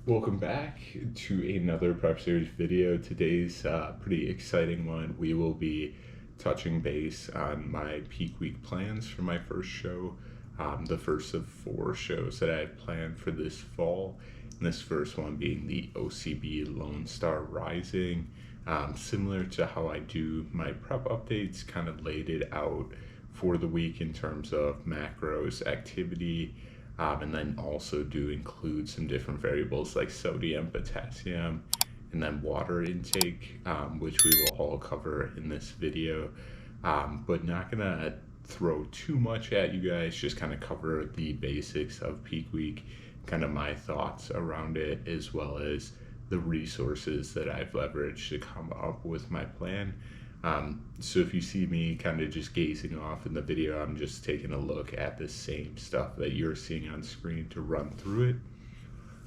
Welcome back to another Prep Series video. Today's pretty exciting one. We will be touching base on my peak week plans for my first show, the first of 4 shows that I have planned for this fall. And this first one being the OCB Lone Star Rising. Similar to how I do my prep updates, kind of laid it out for the week in terms of macros, activity, and then also do include some different variables like sodium, potassium, and then water intake, which we will all cover in this video. But not gonna throw too much at you guys, just kind of cover the basics of peak week, kind of my thoughts around it, as well as the resources that I've leveraged to come up with my plan. So if you see me kind of just gazing off in the video, I'm just taking a look at the same stuff that you're seeing on screen to run through it.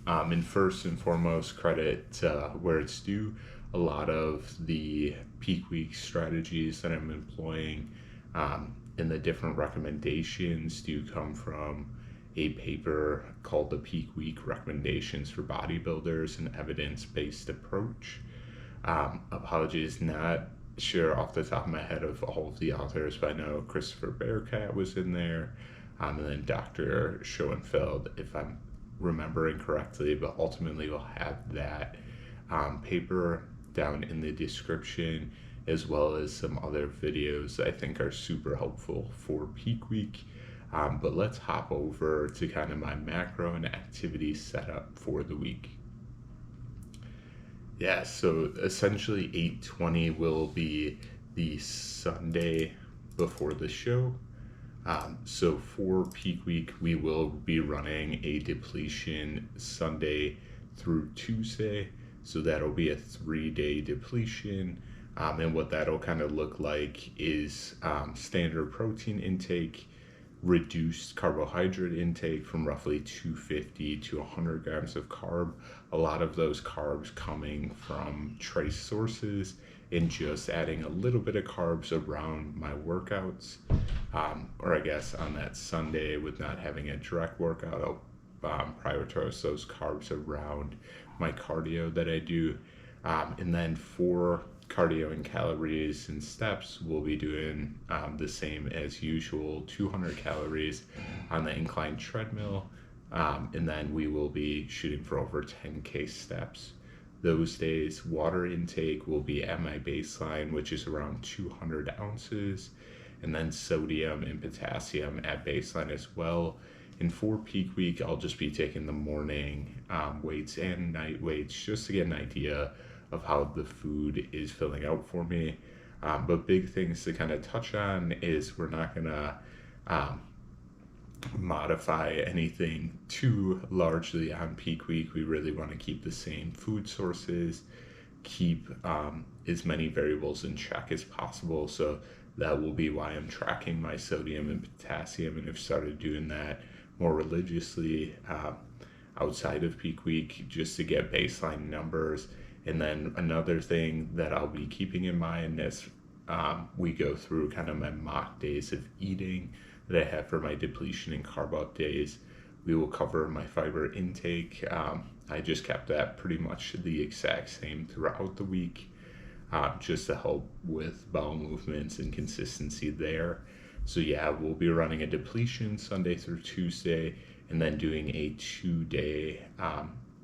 And first and foremost, credit where it's due. A lot of the peak week strategies that I'm employing and the different recommendations do come from a paper called the Peak Week Recommendations for Bodybuilders, an evidence-based approach. Apologies, not sure off the top of my head of all of the authors, but I know Christopher Bearcat was in there, and then Dr. Schoenfeld, if I'm remembering correctly, but ultimately we'll have that paper down in the description, as well as some other videos that I think are super helpful for peak week. But let's hop over to kind of my macro and activity setup for the week. Yeah, so essentially 8:20 will be the Sunday before the show. So for peak week, we will be running a depletion Sunday through Tuesday. So that'll be a 3-day depletion. And what that'll kind of look like is standard protein intake, reduced carbohydrate intake from roughly 250 to 100 grams of carb. A lot of those carbs coming from trace sources, and just adding a little bit of carbs around my workouts. Or I guess on that Sunday, with not having a direct workout, I'll prioritize those carbs around my cardio that I do. And then for cardio and calories and steps, we'll be doing the same as usual, 200 calories on the incline treadmill, and then we will be shooting for over 10K steps. Those days, water intake will be at my baseline, which is around 200 ounces, and then sodium and potassium at baseline as well. And for peak week, I'll just be taking the morning weights and night weights just to get an idea of how the food is filling out for me. But big things to kind of touch on is we're not gonna modify anything too largely on peak week. We really want to keep the same food sources, keep as many variables in check as possible. So that will be why I'm tracking my sodium and potassium, and have started doing that more religiously outside of peak week, just to get baseline numbers. And then another thing that I'll be keeping in mind as we go through kind of my mock days of eating that I have for my depletion and carb up days, we will cover my fiber intake. I just kept that pretty much the exact same throughout the week, just to help with bowel movements and consistency there. So yeah, we'll be running a depletion Sunday through Tuesday, and then doing a 2-day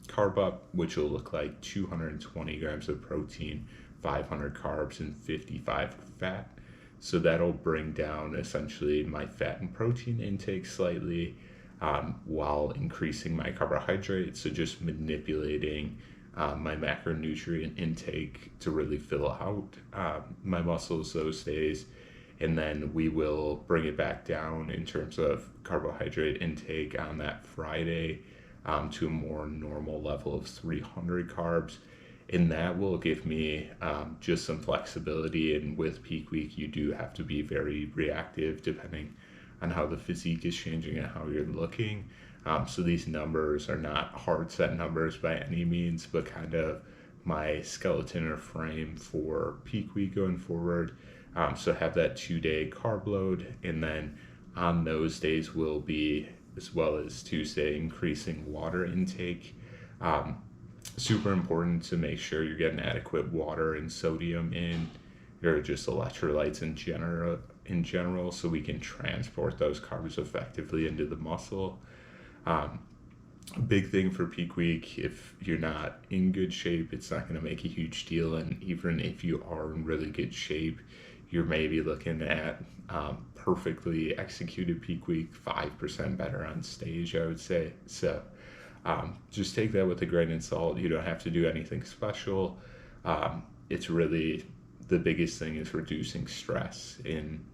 carb up, which will look like 220 grams of protein, 500 carbs, and 55 fat. So that'll bring down essentially my fat and protein intake slightly, while increasing my carbohydrates. So just manipulating my macronutrient intake to really fill out my muscles those days. And then we will bring it back down in terms of carbohydrate intake on that Friday, to a more normal level of 300 carbs. And that will give me just some flexibility. And with peak week, you do have to be very reactive depending on how the physique is changing and how you're looking. So these numbers are not hard set numbers by any means, but kind of my skeleton or frame for peak week going forward. So have that 2-day carb load, and then on those days will be, as well as Tuesday, increasing water intake Super important to make sure you're getting adequate water and sodium in, or just electrolytes in general, so we can transport those carbs effectively into the muscle. Um, Big thing for peak week, if you're not in good shape, it's not going to make a huge deal. And even if you are in really good shape, you're maybe looking at perfectly executed peak week, 5% better on stage, I would say. So just take that with a grain of salt. You don't have to do anything special. It's really the biggest thing is reducing stress in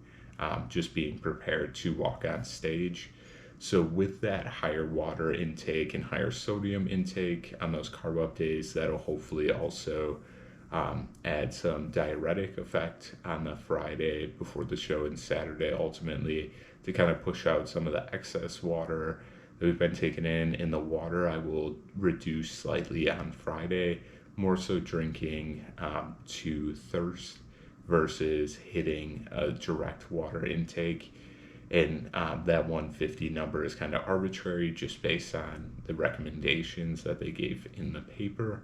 just being prepared to walk on stage. So with that higher water intake and higher sodium intake on those carb up days, that'll hopefully also add some diuretic effect on the Friday before the show and Saturday, ultimately to kind of push out some of the excess water that we've been taking in. The water I will reduce slightly on Friday, more so drinking to thirst versus hitting a direct water intake. And that 150 number is kind of arbitrary just based on the recommendations that they gave in the paper.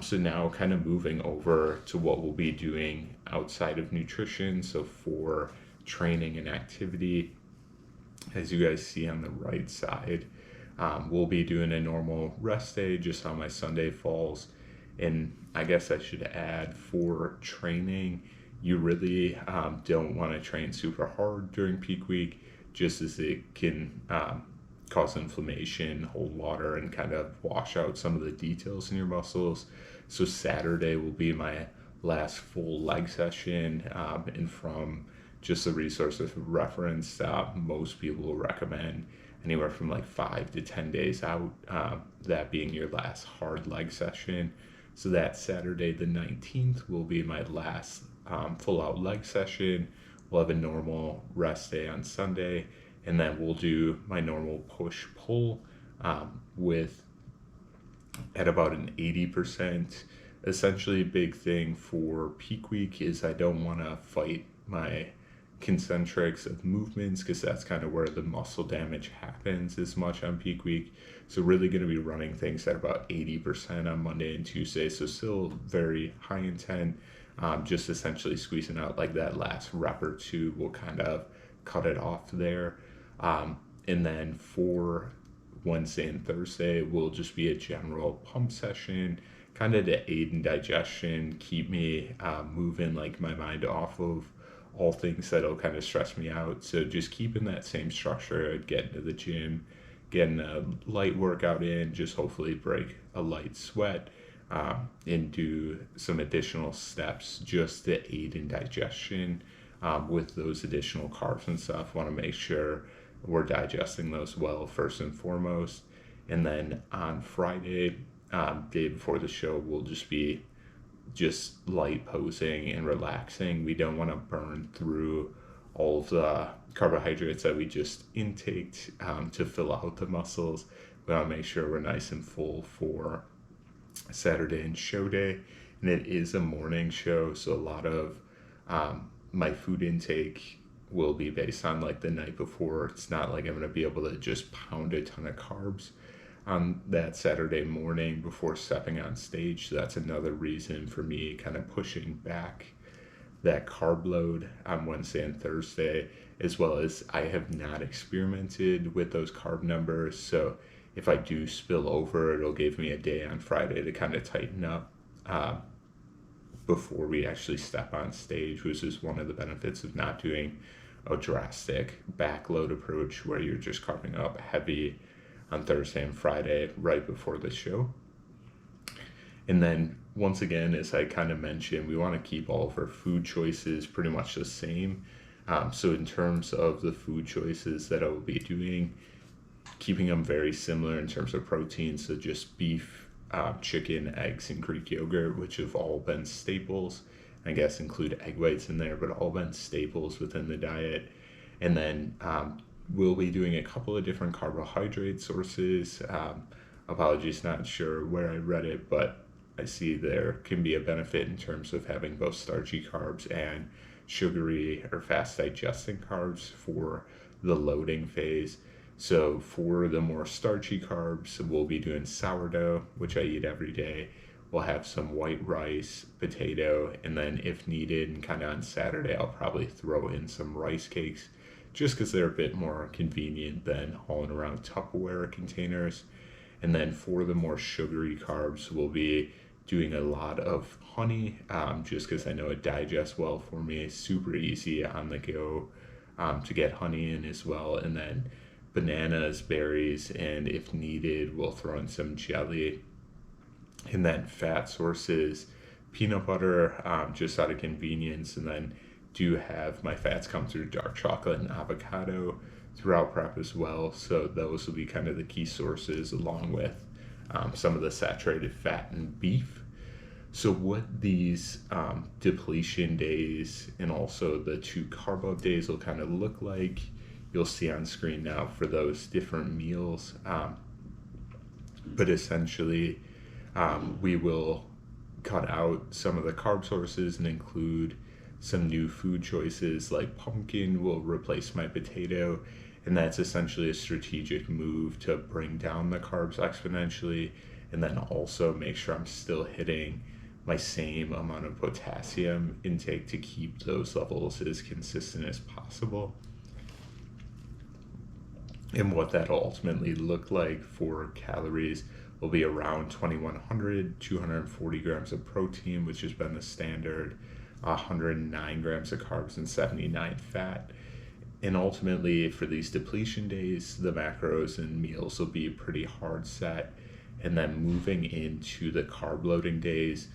So now kind of moving over to what we'll be doing outside of nutrition. So for training and activity, as you guys see on the right side, we'll be doing a normal rest day just how my Sunday falls. And I guess I should add, for training, you really don't want to train super hard during peak week, just as it can cause inflammation, hold water, and kind of wash out some of the details in your muscles. So Saturday will be my last full leg session, and from just the resources referenced, most people will recommend anywhere from like 5 to 10 days out, that being your last hard leg session. So that Saturday the 19th will be my last full out leg session. We'll have a normal rest day on Sunday, and then we'll do my normal push pull with at about an 80%. Essentially, a big thing for peak week is I don't want to fight my concentrics of movements, because that's kind of where the muscle damage happens as much on peak week. So really going to be running things at about 80% on Monday and Tuesday. So still very high intent, just essentially squeezing out like that last rep or two will kind of cut it off there. And then for Wednesday and Thursday will just be a general pump session, kind of to aid in digestion, keep me moving like my mind off of all things that'll kind of stress me out. So just keeping that same structure, getting to the gym, getting a light workout in, just hopefully break a light sweat, and do some additional steps just to aid in digestion. With those additional carbs and stuff, want to make sure we're digesting those well first and foremost. And then on Friday, day before the show, we'll just be just light posing and relaxing. We don't want to burn through all of the carbohydrates that we just intaked to fill out the muscles. We want to make sure we're nice and full for Saturday and show day. And it is a morning show, so a lot of my food intake will be based on like the night before. It's not like I'm going to be able to just pound a ton of carbs on that Saturday morning before stepping on stage. So that's another reason for me kind of pushing back that carb load on Wednesday and Thursday, as well as I have not experimented with those carb numbers. So if I do spill over, it'll give me a day on Friday to kind of tighten up before we actually step on stage, which is one of the benefits of not doing a drastic backload approach where you're just carving up heavy on Thursday and Friday right before the show. And then once again, as I kind of mentioned, we want to keep all of our food choices pretty much the same. So in terms of the food choices that I will be doing, keeping them very similar in terms of protein. So just beef, chicken, eggs, and Greek yogurt, which have all been staples. I guess include egg whites in there, but all been staples within the diet. And then we'll be doing a couple of different carbohydrate sources. Apologies, not sure where I read it, but I see there can be a benefit in terms of having both starchy carbs and sugary or fast digesting carbs for the loading phase. So for the more starchy carbs, we'll be doing sourdough, which I eat every day. We'll have some white rice, potato, and then if needed, and kind of on Saturday, I'll probably throw in some rice cakes just because they're a bit more convenient than hauling around Tupperware containers. And then for the more sugary carbs, we'll be doing a lot of honey, just because I know it digests well for me. It's super easy on the go to get honey in as well. And then bananas, berries, and if needed, we'll throw in some jelly. And then fat sources, peanut butter, just out of convenience. And then do have my fats come through dark chocolate and avocado throughout prep as well. So those will be kind of the key sources, along with some of the saturated fat and beef. So what these depletion days and also the 2 carb up days will kind of look like, you'll see on screen now for those different meals. But essentially, we will cut out some of the carb sources and include some new food choices, like pumpkin will replace my potato, and that's essentially a strategic move to bring down the carbs exponentially, and then also make sure I'm still hitting my same amount of potassium intake to keep those levels as consistent as possible. And what that'll ultimately look like for calories will be around 2100, 240 grams of protein, which has been the standard, 109 grams of carbs and 79 fat. And ultimately, for these depletion days, the macros and meals will be pretty hard set. And then moving into the carb loading days,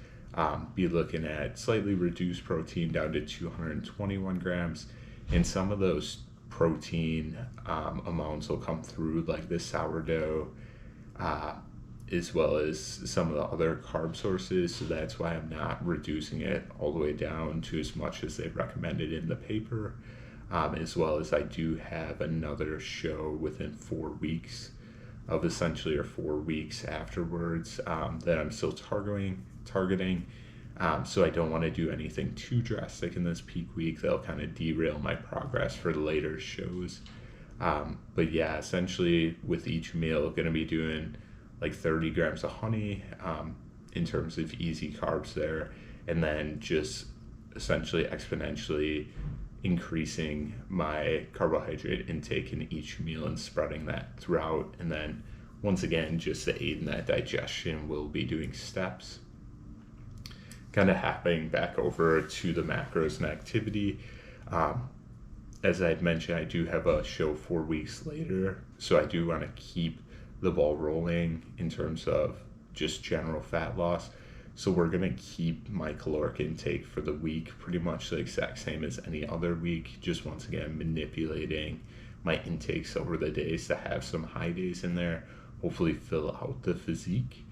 be looking at slightly reduced protein down to 221 grams. And some of those protein amounts will come through like the sourdough, as well as some of the other carb sources. So that's why I'm not reducing it all the way down to as much as they recommended in the paper. As well as I do have another show within 4 weeks of essentially, or 4 weeks afterwards, that I'm still targeting. So I don't want to do anything too drastic in this peak week. That'll kind of derail my progress for later shows. But yeah, essentially with each meal, going to be doing like 30 grams of honey in terms of easy carbs there, and then just essentially exponentially increasing my carbohydrate intake in each meal and spreading that throughout. And then once again, just to aid in that digestion, we'll be doing steps. Kind of hopping back over to the macros and activity. As I had mentioned, I do have a show 4 weeks later, so I do want to keep the ball rolling in terms of just general fat loss. So we're going to keep my caloric intake for the week pretty much the exact same as any other week, just once again manipulating my intakes over the days to have some high days in there, hopefully fill out the physique.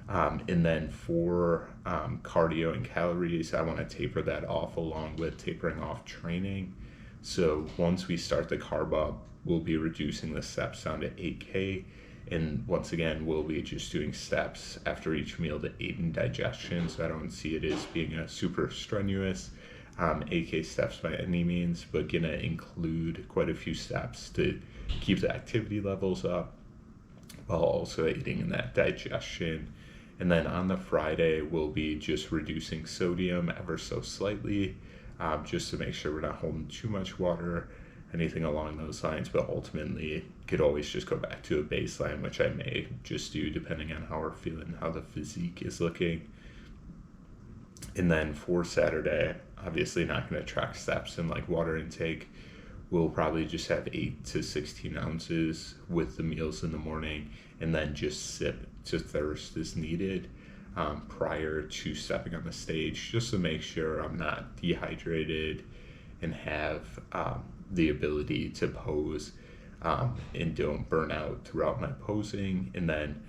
And then for cardio and calories, I want to taper that off along with tapering off training. So once we start the carb up, we'll be reducing the steps down to 8K. And once again, we'll be just doing steps after each meal to aid in digestion. So I don't see it as being a super strenuous 8K steps by any means, but gonna include quite a few steps to keep the activity levels up while also aiding in that digestion. And then on the Friday, we'll be just reducing sodium ever so slightly, just to make sure we're not holding too much water, anything along those lines. But ultimately, could always just go back to a baseline, which I may just do depending on how we're feeling, how the physique is looking. And then for Saturday, obviously not going to track steps and like water intake. We'll probably just have 8 to 16 ounces with the meals in the morning, and then just sip to thirst as needed prior to stepping on the stage, just to make sure I'm not dehydrated and have the ability to pose and don't burn out throughout my posing. And then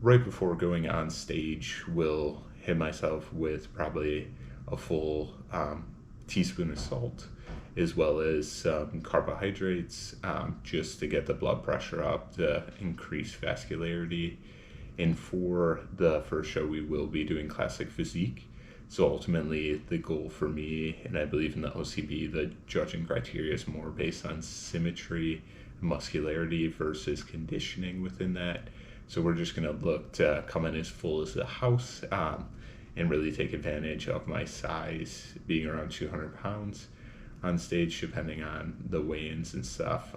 right before going on stage, we'll hit myself with probably a full teaspoon of salt, as well as some carbohydrates, just to get the blood pressure up, to increase vascularity. And for the first show, we will be doing classic physique. So ultimately, the goal for me, and I believe in the OCB, the judging criteria is more based on symmetry, muscularity versus conditioning within that. So we're just going to look to come in as full as the house, and really take advantage of my size being around 200 pounds on stage, depending on the weigh-ins and stuff.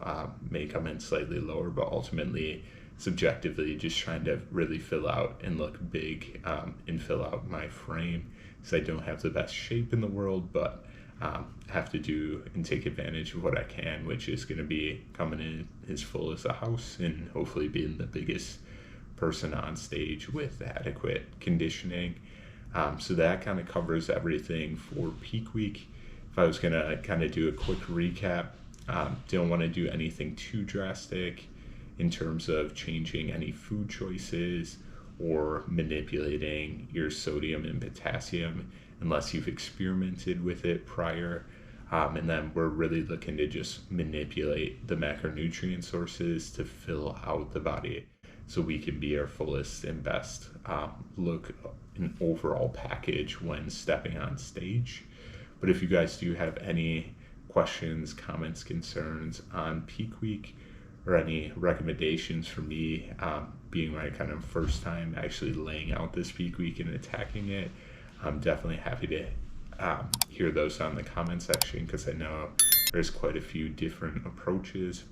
May come in slightly lower, but ultimately, subjectively, just trying to really fill out and look big, and fill out my frame, because I don't have the best shape in the world, but have to do and take advantage of what I can, which is going to be coming in as full as a house and hopefully being the biggest person on stage with adequate conditioning. So that kind of covers everything for peak week. If I was going to kind of do a quick recap, don't want to do anything too drastic in terms of changing any food choices or manipulating your sodium and potassium unless you've experimented with it prior. And then we're really looking to just manipulate the macronutrient sources to fill out the body so we can be our fullest and best look and overall package when stepping on stage. But if you guys do have any questions, comments, concerns on peak week, or any recommendations for me, being my kind of first time actually laying out this peak week and attacking it, I'm definitely happy to hear those on the comment section, because I know there's quite a few different approaches.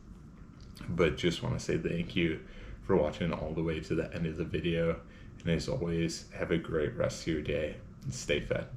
But just want to say thank you for watching all the way to the end of the video, and as always, have a great rest of your day and stay fed.